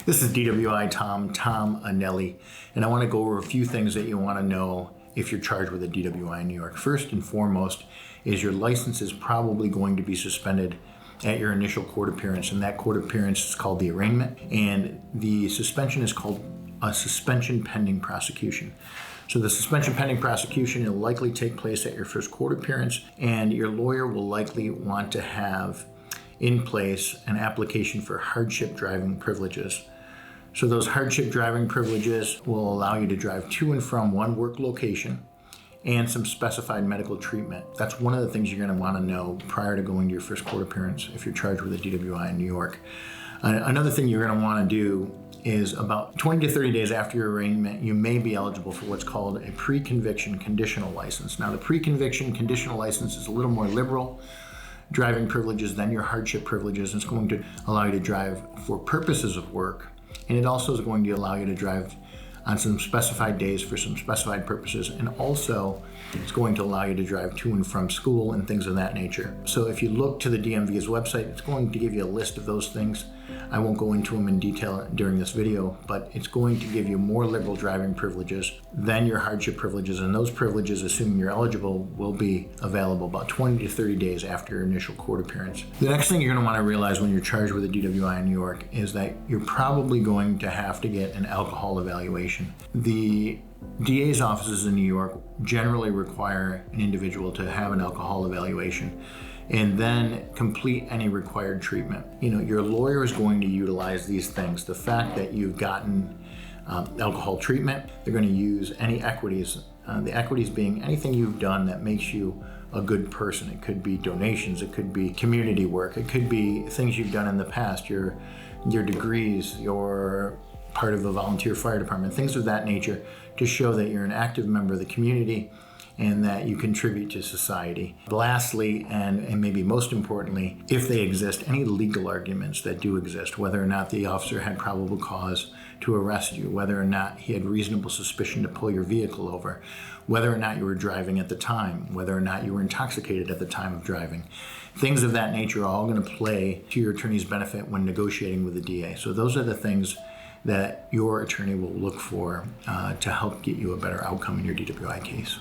This is DWI Tom Anelli, and I want to go over a few things that you want to know if you're charged with a DWI New York. First and foremost is your license is probably going to be suspended at your initial court appearance, and that court appearance is called the arraignment, and the suspension is called a suspension pending prosecution. So the suspension pending prosecution will likely take place at your first court appearance, and your lawyer will likely want to have in place an application for hardship driving privileges. So those hardship driving privileges will allow you to drive to and from one work location and some specified medical treatment. That's one of the things you're going to want to know prior to going to your first court appearance if you're charged with a DWI in New York. Another thing you're going to want to do is about 20 to 30 days after your arraignment, you may be eligible for what's called a pre-conviction conditional license. Now, the pre-conviction conditional license is a little more liberal driving privileges than your hardship privileges. It's going to allow you to drive for purposes of work, and it also is going to allow you to drive on some specified days for some specified purposes, and also it's going to allow you to drive to and from school and things of that nature. So if you look to the DMV's website, it's going to give you a list of those things. I won't go into them in detail during this video, but it's going to give you more liberal driving privileges than your hardship privileges, and those privileges, assuming you're eligible, will be available about 20 to 30 days after your initial court appearance. The next thing you're going to want to realize when you're charged with a DWI in New York is that you're probably going to have to get an alcohol evaluation. The DA's offices in New York generally require an individual to have an alcohol evaluation and then complete any required treatment. Your lawyer is going to utilize these things. The fact that you've gotten alcohol treatment, they're going to use any equities. The equities being anything you've done that makes you a good person. It could be donations, it could be community work, it could be things you've done in the past, your degrees, your part of a volunteer fire department, things of that nature, to show that you're an active member of the community and that you contribute to society. Lastly, and maybe most importantly, if they exist, any legal arguments that do exist, whether or not the officer had probable cause to arrest you, whether or not he had reasonable suspicion to pull your vehicle over, whether or not you were driving at the time, whether or not you were intoxicated at the time of driving. Things of that nature are all going to play to your attorney's benefit when negotiating with the DA. So those are the things that your attorney will look for to help get you a better outcome in your DWI case.